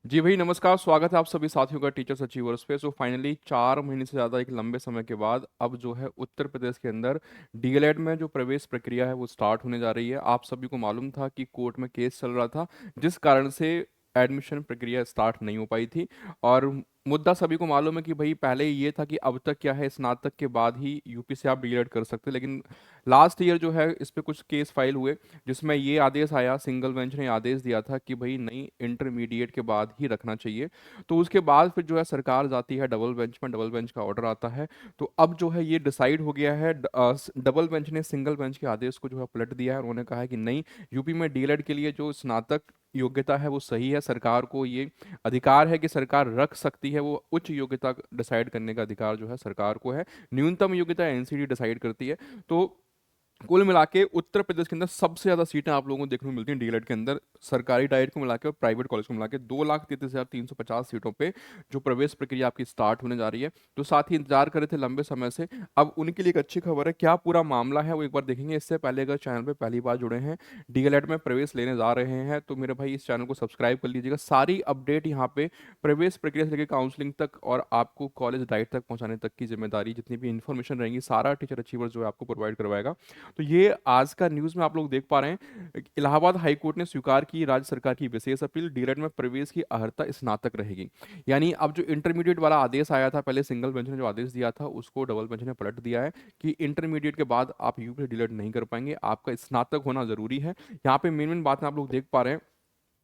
जी भाई नमस्कार, स्वागत है आप सभी साथियों का टीचर्स अचीवर्स पे। सो फाइनली 4 महीने से ज़्यादा एक लंबे समय के बाद अब जो है उत्तर प्रदेश के अंदर डीएलएड में जो प्रवेश प्रक्रिया है वो स्टार्ट होने जा रही है। आप सभी को मालूम था कि कोर्ट में केस चल रहा था जिस कारण से एडमिशन प्रक्रिया स्टार्ट नहीं हो पाई थी। और मुद्दा सभी को मालूम है कि भाई पहले ये था कि अब तक क्या है, स्नातक के बाद ही यूपी से आप डीएलएड कर सकते हैं, लेकिन लास्ट ईयर जो है इस पे कुछ केस फाइल हुए जिसमें ये आदेश आया, सिंगल बेंच ने आदेश दिया था कि भाई नहीं, इंटरमीडिएट के बाद ही रखना चाहिए। तो उसके बाद फिर जो है सरकार जाती है डबल बेंच में, डबल बेंच का ऑर्डर आता है। तो अब जो है ये डिसाइड हो गया है, डबल बेंच ने सिंगल बेंच के आदेश को जो है पलट दिया है। उन्होंने कहा है कि नहीं, यूपी में डीएलएड के लिए जो स्नातक योग्यता है वो सही है। सरकार को ये अधिकार है कि सरकार रख सकती है, वो उच्च योग्यता डिसाइड करने का अधिकार जो है सरकार को है। न्यूनतम योग्यता एनसीडी डिसाइड करती है। तो कुल मिला के उत्तर प्रदेश के अंदर सबसे ज्यादा सीटें आप लोगों को देखने को मिलती हैं डीएलएड के अंदर, सरकारी डाइट को मिला के और प्राइवेट कॉलेज को मिला के 2,33,350 सीटों पे जो प्रवेश प्रक्रिया आपकी स्टार्ट होने जा रही है। तो साथ ही इंतजार कर रहे थे लंबे समय से, अब उनके लिए एक अच्छी खबर है। क्या पूरा मामला है वो एक बार देखेंगे। इससे पहले अगर चैनल पे पहली बार जुड़े हैं, डीएलएड में प्रवेश लेने जा रहे हैं, तो मेरे भाई इस चैनल को सब्सक्राइब कर लीजिएगा। सारी अपडेट यहाँ पे प्रवेश प्रक्रिया से लेकर काउंसलिंग तक और आपको कॉलेज डाइट तक पहुंचाने तक की जिम्मेदारी, जितनी भी इन्फॉर्मेशन रहेंगी, सारा टीचर अचीवर जो है आपको प्रोवाइड करवाएगा। तो ये आज का न्यूज़ में आप लोग देख पा रहे हैं, इलाहाबाद हाईकोर्ट ने स्वीकार की राज्य सरकार की विशेष अपील, डीएलएड में प्रवेश की अर्हता स्नातक रहेगी। यानी अब जो इंटरमीडिएट वाला आदेश आया था, पहले सिंगल बेंच ने जो आदेश दिया था उसको डबल बेंच ने पलट दिया है कि इंटरमीडिएट के बाद आप यूपी डीएलएड नहीं कर पाएंगे, आपका स्नातक होना जरूरी है। यहाँ पे मेन मेन बात आप लोग देख पा रहे हैं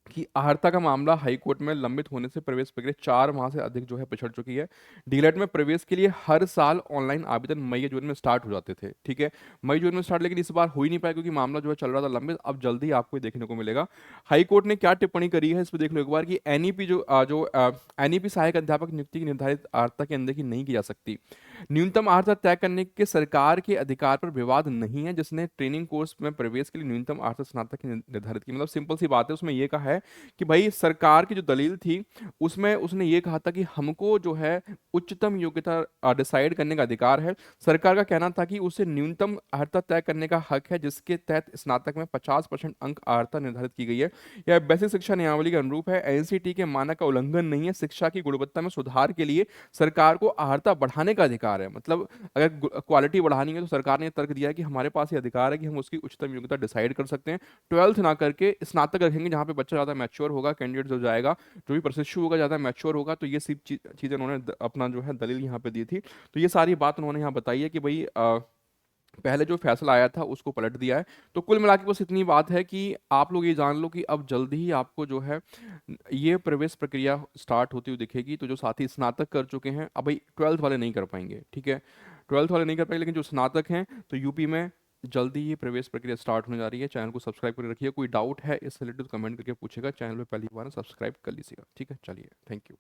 कि आहर्ता का मामला हाईकोर्ट में लंबित होने से प्रवेश प्रक्रिया 4 माह से अधिक जो है पिछड़ चुकी है। डीलेट में प्रवेश के लिए हर साल ऑनलाइन आवेदन मई या जून में स्टार्ट हो जाते थे, ठीक है, मई जून में स्टार्ट, लेकिन इस बार हो ही नहीं पाया क्योंकि मामला जो है चल रहा था लंबित। अब जल्दी ही आपको ये देखने को मिलेगा। हाईकोर्ट ने क्या टिप्पणी करी है इस पर देख लो एक बार, कि एनईपी एनईपी सहायक अध्यापक नियुक्ति की निर्धारित आर्हता के अंदर की नहीं की जा सकती। न्यूनतम आर्हता तय करने के सरकार के अधिकार पर विवाद नहीं है। जिसने ट्रेनिंग कोर्स में प्रवेश के लिए न्यूनतम आर्हता स्नातक की निर्धारित की, मतलब सिंपल सी बात है, उसमें यह कहा है कि भाई सरकार की जो दलील थी उसमें उसने ये कहा था कि हमको जो है उच्चतम योग्यता डिसाइड करने का अधिकार है। सरकार का कहना था कि उसे न्यूनतम अर्हता तय करने का हक है जिसके तहत स्नातक में 50% अंक अर्हता निर्धारित की गई है। यह बेसिक शिक्षा नियमावली के अनुरूप है, एनसीटी के मानक का उल्लंघन नहीं है। शिक्षा की गुणवत्ता में सुधार के लिए सरकार को अर्हता बढ़ाने का अधिकार है। मतलब अगर क्वालिटी बढ़ानी है तो सरकार ने तर्क दिया है कि हमारे पास ये अधिकार है कि हम उसकी उच्चतम योग्यता डिसाइड कर सकते हैं। 12th ना करके स्नातक रखेंगे जहाँ पे बच्चा ज़्यादा मैच्योर होगा, कैंडिडेट जो जाएगा, जो भी प्रशिक्षु होगा ज़्यादा मैच्योर होगा। तो ये सब चीज़ें उन्होंने अपना जो है दलील यहाँ पे दी थी। तो ये सारी बात उन्होंने यहाँ बताई है कि भाई पहले जो फैसला आया था उसको पलट दिया है। तो कुल मिला के बस इतनी बात है कि आप लोग ये जान लो कि अब जल्दी ही आपको जो है ये प्रवेश प्रक्रिया स्टार्ट होती हुई दिखेगी। तो जो साथी स्नातक कर चुके हैं, अब भाई 12th वाले नहीं कर पाएंगे, ठीक है, 12th वाले नहीं कर पाएंगे, लेकिन जो स्नातक हैं तो यूपी में जल्दी ही प्रवेश प्रक्रिया स्टार्ट होने जा रही है। चैनल को सब्सक्राइब करके रखिए। कोई डाउट है इस रिलेटेड कमेंट करके पूछेगा, चैनल पे पहली बार सब्सक्राइब कर लीजिएगा, ठीक है। चलिए, थैंक यू।